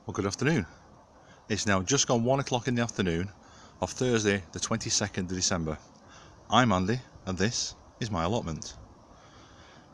Well, good afternoon. It's now just gone 1 o'clock in the afternoon of Thursday the 22nd of December. I'm Andy and this is my allotment.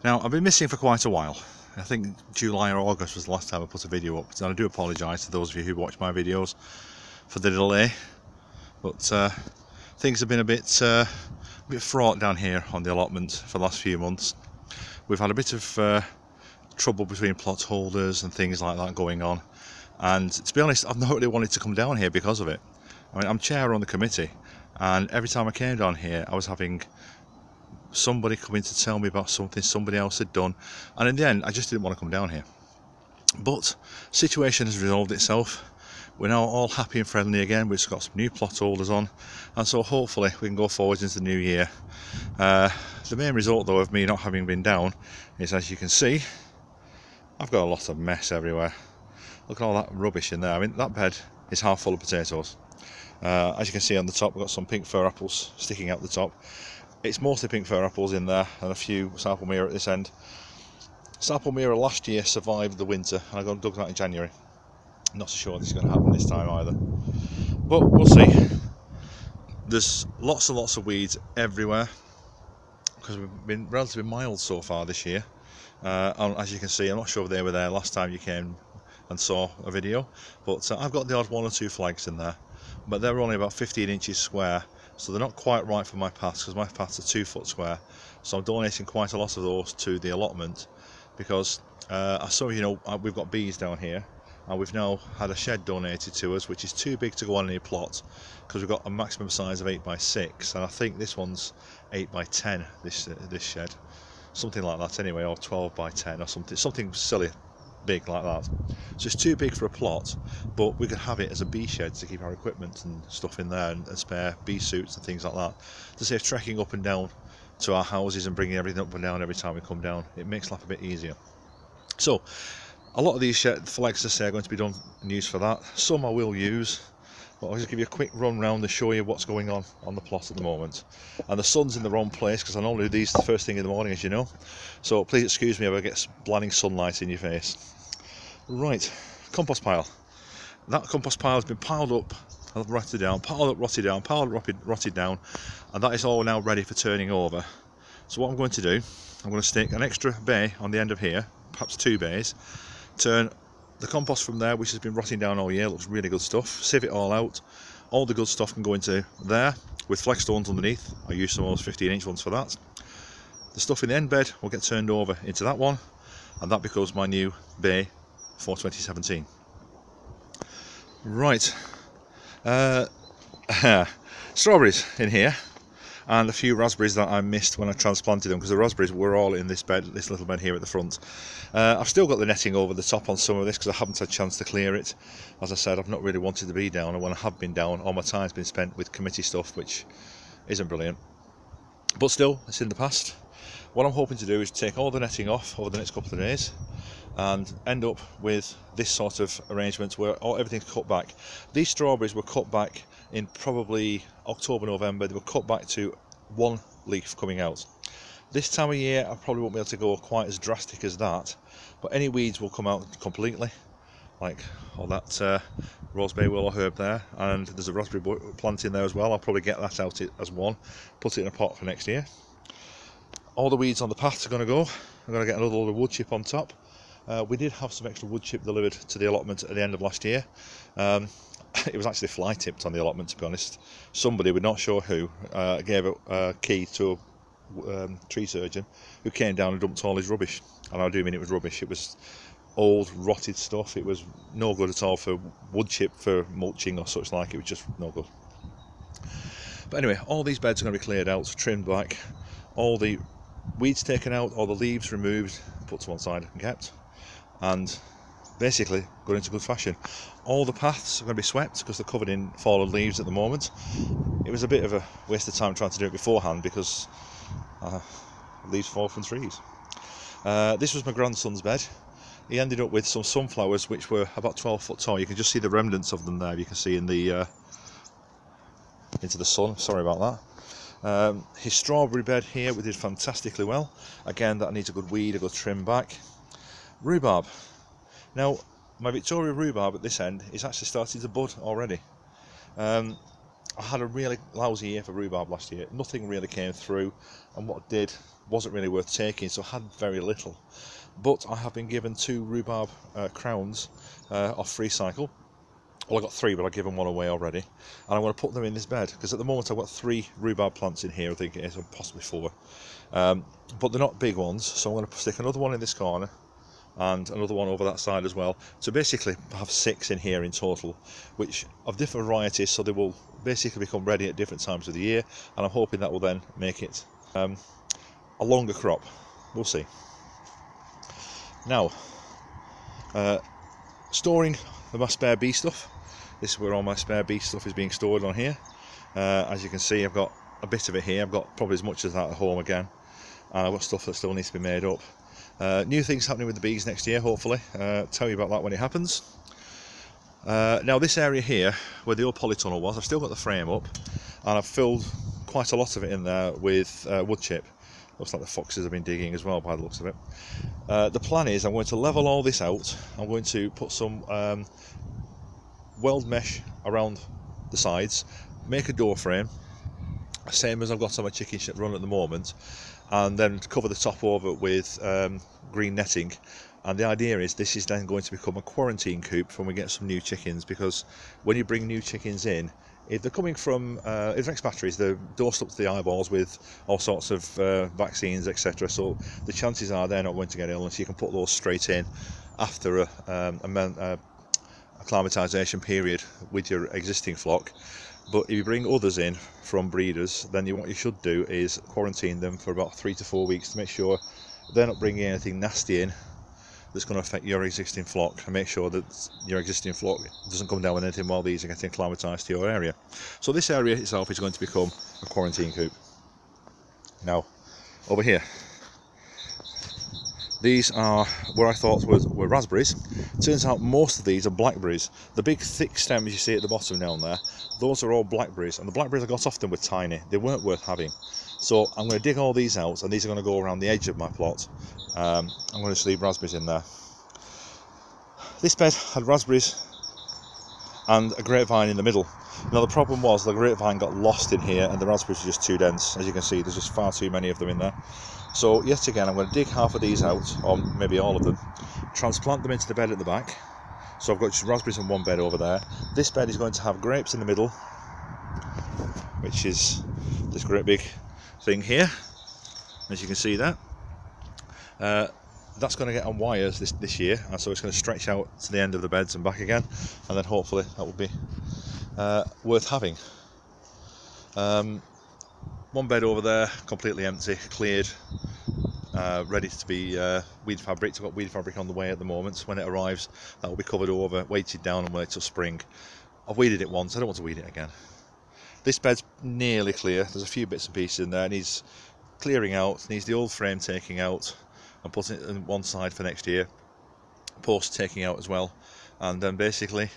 Now, I've been missing for quite a while. I think July or August was the last time I put a video up, and I do apologise to those of you who watch my videos for the delay, but things have been a bit fraught down here on the allotment for the last few months. We've had a bit of trouble between plot holders and things like that going on, and to be honest, I've not really wanted to come down here because of it. I mean, I'm chair on the committee, and every time I came down here I was having somebody coming to tell me about something somebody else had done, and in the end I just didn't want to come down here. But situation has resolved itself. We're now all happy and friendly again. We've got some new plot holders on, and so hopefully we can go forward into the new year. The main result though of me not having been down is, as you can see, I've got a lot of mess everywhere. Look at all that rubbish in there. I mean, that bed is half full of potatoes. As you can see on the top, we've got some pink fir apples sticking out the top. It's mostly pink fir apples in there and a few sapelmira at this end. Sapelmira last year survived the winter, and I got dug that in January. I'm not so sure this is going to happen this time either, but we'll see. There's lots and lots of weeds everywhere because we've been relatively mild so far this year. And as you can see, I'm not sure if they were there last time you came and saw a video, but I've got the odd 1 or 2 flags in there, but they're only about 15 inches square, so they're not quite right for my paths, because my paths are 2 foot square. So I'm donating quite a lot of those to the allotment, because I saw, you know, we've got bees down here, and we've now had a shed donated to us which is too big to go on any plot, because we've got a maximum size of 8 by 6, and I think this one's 8 by 10, this shed, something like that anyway, or 12 by 10 or something silly big like that. So it's too big for a plot, but we could have it as a bee shed to keep our equipment and stuff in there, and spare bee suits and things like that, to save trekking up and down to our houses and bringing everything up and down every time we come down. It makes life a bit easier. So a lot of these flags, I say, are going to be done and used for that. Some I will use, but I'll just give you a quick run round and show you what's going on the plot at the moment. And the sun's in the wrong place, because I normally do these the first thing in the morning, as you know, so please excuse me if I get blinding sunlight in your face. Right, compost pile. That compost pile has been piled up, rotted down, piled up, rotted down, piled up, rotted down, and that is all now ready for turning over. So what I'm going to do, I'm going to stick an extra bay on the end of here, perhaps 2 bays, turn the compost from there, which has been rotting down all year, looks really good stuff, sieve it all out. All the good stuff can go into there with flagstones underneath. I use some of those 15-inch ones for that. The stuff in the end bed will get turned over into that one, and that becomes my new bay for 2017. Right, strawberries in here, and a few raspberries that I missed when I transplanted them, because the raspberries were all in this bed, this little bed here at the front. I've still got the netting over the top on some of this because I haven't had a chance to clear it. As I said, I've not really wanted to be down, and when I have been down, all my time's been spent with committee stuff, which isn't brilliant, but still, it's in the past. What I'm hoping to do is take all the netting off over the next couple of days and end up with this sort of arrangement where everything's cut back. These strawberries were cut back in probably October, November. They were cut back to 1 leaf coming out. This time of year I probably won't be able to go quite as drastic as that, but any weeds will come out completely, like all that roseberry willow herb there, and there's a raspberry plant in there as well. I'll probably get that out as one, put it in a pot for next year. All the weeds on the paths are going to go. I'm going to get another load of wood chip on top. We did have some extra wood chip delivered to the allotment at the end of last year. It was actually fly tipped on the allotment, to be honest. Somebody, we're not sure who, gave a key to a tree surgeon who came down and dumped all his rubbish. And I do mean it was rubbish. It was old, rotted stuff. It was no good at all for wood chip, for mulching or such like. It was just no good. But anyway, all these beds are going to be cleared out, trimmed back, all the weeds taken out, all the leaves removed, put to one side and kept, and basically going into good fashion. All the paths are going to be swept because they're covered in fallen leaves at the moment. It was a bit of a waste of time trying to do it beforehand because leaves fall from trees. This was my grandson's bed. He ended up with some sunflowers which were about 12 foot tall. You can just see the remnants of them there. You can see in the into the sun. Sorry about that. His strawberry bed here, we did fantastically well. Again, that needs a good weed, a good trim back. Rhubarb. Now, my Victoria rhubarb at this end is actually starting to bud already. I had a really lousy year for rhubarb last year. Nothing really came through, and what I did wasn't really worth taking, so I had very little. But I have been given 2 rhubarb crowns off free cycle. Well, I got 3, but I've given 1 away already, and I want to put them in this bed because at the moment I've got 3 rhubarb plants in here, I think it is, or possibly 4. But they're not big ones, so I'm going to stick another one in this corner and another one over that side as well. So basically I have 6 in here in total, which of different varieties, so they will basically become ready at different times of the year, and I'm hoping that will then make it a longer crop. We'll see. Now, storing my spare bee stuff. This is where all my spare bee stuff is being stored on here. As you can see, I've got a bit of it here. I've got probably as much as that at home again, and I've got stuff that still needs to be made up. New things happening with the bees next year, hopefully. Tell you about that when it happens. Now this area here, where the old polytunnel was, I've still got the frame up, and I've filled quite a lot of it in there with wood chip. Looks like the foxes have been digging as well by the looks of it. The plan is I'm going to level all this out. I'm going to put some weld mesh around the sides, make a door frame, same as I've got on my chicken run at the moment, and then cover the top over with green netting. And the idea is this is then going to become a quarantine coop when we get some new chickens, because when you bring new chickens in, if they're coming from if they're expatriates, they're dosed up to the eyeballs with all sorts of vaccines, etc. So the chances are they're not going to get ill, unless you can put those straight in after a acclimatisation period with your existing flock. But if you bring others in from breeders, then what you should do is quarantine them for about 3 to 4 weeks to make sure they're not bringing anything nasty in that's going to affect your existing flock, and make sure that your existing flock doesn't come down with anything while these are getting acclimatised to your area. So this area itself is going to become a quarantine coop. Now, over here, these are where I thought were raspberries. Turns out most of these are blackberries. The big thick stems you see at the bottom down there, those are all blackberries, and the blackberries I got off them were tiny. They weren't worth having. So I'm going to dig all these out, and these are going to go around the edge of my plot. I'm going to just leave raspberries in there. This bed had raspberries and a grapevine in the middle. Now the problem was the grapevine got lost in here, and the raspberries are just too dense. As you can see, there's just far too many of them in there. So yet again, I'm going to dig half of these out, or maybe all of them, transplant them into the bed at the back. So I've got just raspberries in one bed over there. This bed is going to have grapes in the middle, which is this great big thing here, as you can see that. That's going to get on wires this year, and so it's going to stretch out to the end of the beds and back again, and then hopefully that will be worth having. One bed over there, completely empty, cleared, ready to be weed fabric. I've got weed fabric on the way at the moment. When it arrives, that will be covered over, weighted down, and wait till spring. I've weeded it once, I don't want to weed it again. This bed's nearly clear. There's a few bits and pieces in there. It needs clearing out, needs the old frame taking out and putting it on one side for next year. Post taking out as well, and then basically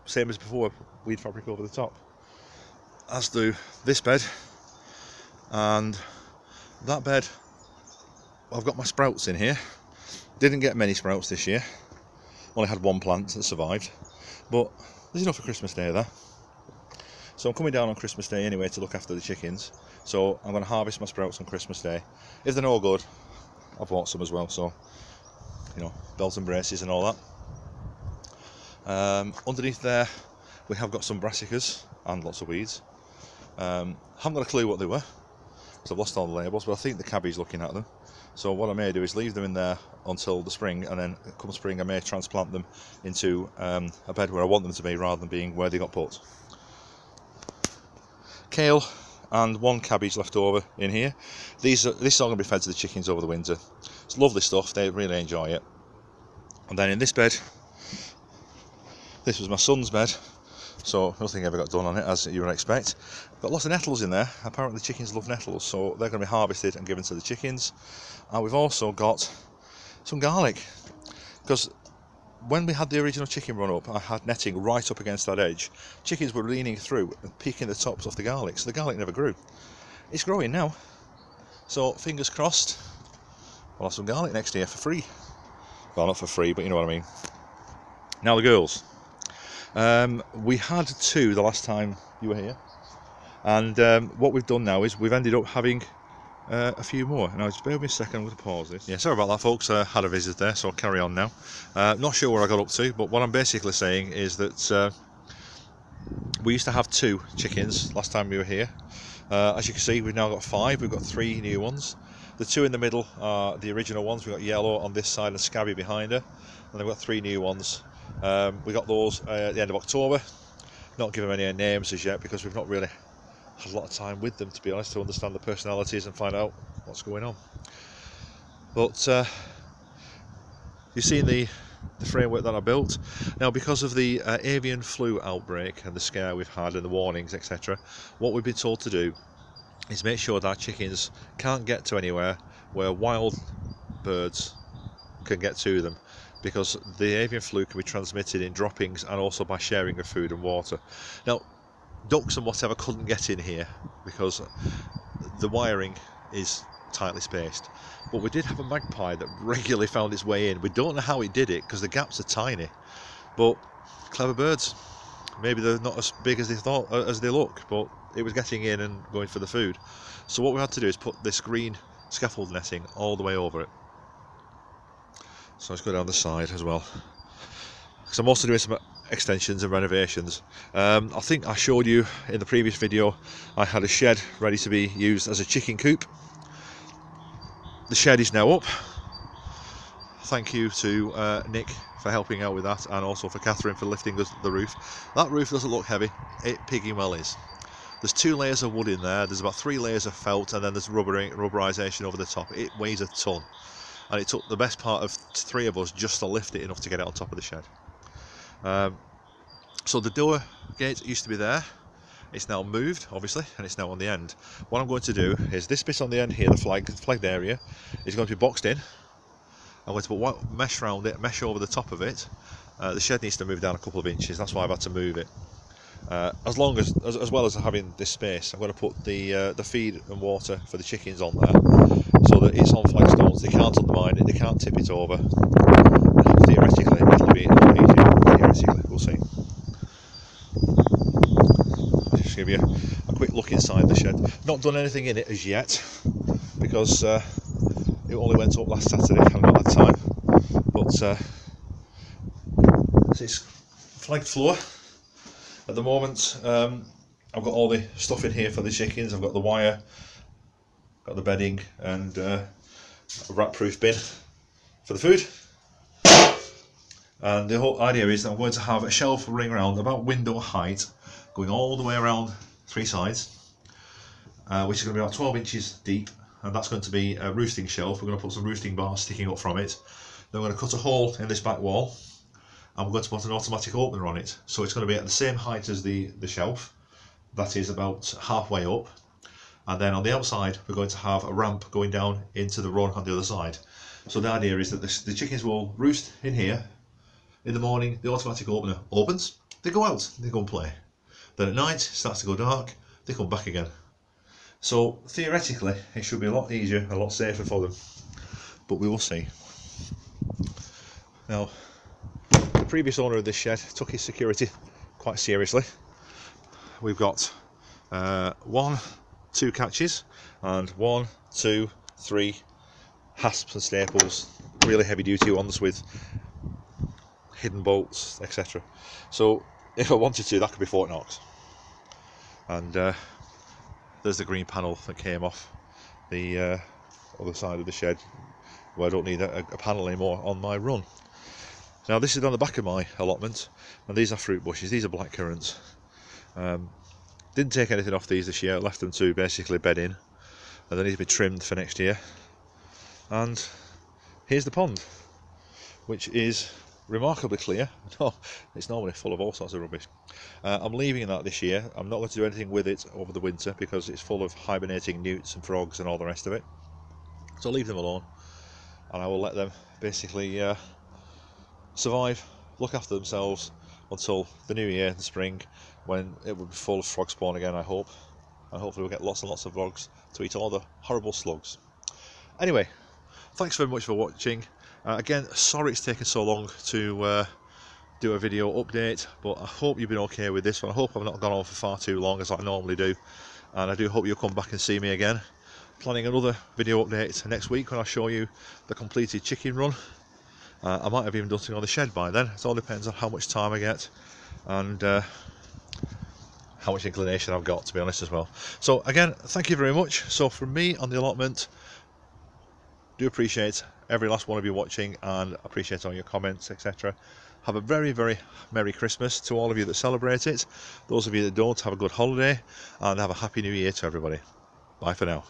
same as before, weed fabric over the top. As do this bed and that bed. I've got my sprouts in here. Didn't get many sprouts this year. Only had one plant that survived, but there's enough for Christmas Day there. So I'm coming down on Christmas Day anyway to look after the chickens. So I'm going to harvest my sprouts on Christmas Day. If they're no good, I've bought some as well. So, you know, belts and braces and all that. Underneath there, we have got some brassicas and lots of weeds. Haven't got a clue what they were, because I've lost all the labels, but I think the cabbie's looking at them. So what I may do is leave them in there until the spring, and then come spring I may transplant them into a bed where I want them to be, rather than being where they got put. Kale and one cabbage left over in here. This is all going to be fed to the chickens over the winter. It's lovely stuff, they really enjoy it. And then in this bed, this was my son's bed, so nothing ever got done on it, as you would expect. Got lots of nettles in there. Apparently the chickens love nettles, so they're going to be harvested and given to the chickens. And we've also got some garlic, because when we had the original chicken run up, I had netting right up against that edge. Chickens were leaning through and peeking the tops off the garlic, so the garlic never grew. It's growing now, so fingers crossed we'll have some garlic next year for free. Well, not for free, but you know what I mean. Now the girls. We had 2 the last time you were here, and what we've done now is we've ended up having a few more. Now just bear with me a second, I'm going to pause this. Yeah, sorry about that folks, had a visit there, so I'll carry on now. Not sure where I got up to, but what I'm basically saying is that we used to have 2 chickens last time we were here. As you can see, we've now got 5, we've got 3 new ones. The 2 in the middle are the original ones. We've got Yellow on this side and Scabby behind her, and then we've got 3 new ones. We got those at the end of October. Not giving them any names as yet because we've not really had a lot of time with them, to be honest, to understand the personalities and find out what's going on. But you've seen the framework that I built. Now, because of the avian flu outbreak and the scare we've had and the warnings, etc., what we've been told to do is make sure that our chickens can't get to anywhere where wild birds can get to them, because the avian flu can be transmitted in droppings and also by sharing of food and water. Now, ducks and whatever couldn't get in here because the wiring is tightly spaced, but we did have a magpie that regularly found its way in. We don't know how it did it because the gaps are tiny, but clever birds. Maybe they're not as big as they thought, as they look, but it was getting in and going for the food. So what we had to do is put this green scaffold netting all the way over it. So let's go down the side as well, because I'm also doing some extensions and renovations. I think I showed you in the previous video I had a shed ready to be used as a chicken coop. The shed is now up. Thank you to Nick for helping out with that, and also for Catherine for lifting the roof. That roof doesn't look heavy, it pigging well is. There's 2 layers of wood in there, there's about 3 layers of felt, and then there's rubberization over the top. It weighs a ton, and it took the best part of 3 of us just to lift it enough to get it on top of the shed. So the door gate used to be there, it's now moved obviously, and it's now on the end. What I'm going to do is this bit on the end here, the flagged area, is going to be boxed in. I'm going to put white mesh around it, mesh over the top of it. The shed needs to move down a couple of inches, that's why I've had to move it. As well as having this space, I'm going to put the feed and water for the chickens on there, so that it's on flagstones. They can't undermine it, they can't tip it over. Theoretically, it'll be a lot easier. Theoretically, we'll see. I'll just give you a quick look inside the shed. Not done anything in it as yet, because it only went up last Saturday. I haven't got that time. But it's flagged floor. At the moment, I've got all the stuff in here for the chickens. I've got the wire, got the bedding, and a rat-proof bin for the food. And the whole idea is that I'm going to have a shelf running around about window height, going all the way around 3 sides, which is going to be about 12 inches deep, and that's going to be a roosting shelf. We're going to put some roosting bars sticking up from it. Then we're going to cut a hole in this back wall, and we're going to put an automatic opener on it, so it's going to be at the same height as the shelf, that is about halfway up, and then on the outside we're going to have a ramp going down into the run on the other side. So the idea is that the chickens will roost in here. In the morning the automatic opener opens, they go out, they go and play. Then at night it starts to go dark, they come back again. So theoretically it should be a lot easier, a lot safer for them, but we will see. Now, the previous owner of this shed took his security quite seriously. We've got 1, 2 catches and 1, 2, 3 hasps and staples, really heavy duty ones with hidden bolts, etc. So if I wanted to, that could be Fort Knox. And there's the green panel that came off the other side of the shed, where I don't need a panel anymore on my run. Now this is on the back of my allotment, and these are fruit bushes. These are black currants. Didn't take anything off these this year, left them to basically bed in, and they need to be trimmed for next year. And here's the pond, which is remarkably clear. No, it's normally full of all sorts of rubbish. I'm leaving that this year. I'm not going to do anything with it over the winter because it's full of hibernating newts and frogs and all the rest of it. So I'll leave them alone, and I will let them basically survive, look after themselves until the new year, the spring, when it will be full of frog spawn again, I hope. And hopefully we'll get lots and lots of frogs to eat all the horrible slugs. Anyway, thanks very much for watching. Again, sorry it's taken so long to do a video update, but I hope you've been okay with this one. I hope I've not gone on for far too long as I normally do, and I do hope you'll come back and see me again. Planning another video update next week when I show you the completed chicken run. I might have even done something on the shed by then. It all depends on how much time I get and how much inclination I've got, to be honest, as well. So again, thank you very much. So from me on the allotment, do appreciate every last one of you watching and appreciate all your comments, etc. Have a very, very Merry Christmas to all of you that celebrate it. Those of you that don't, have a good holiday and have a Happy New Year to everybody. Bye for now.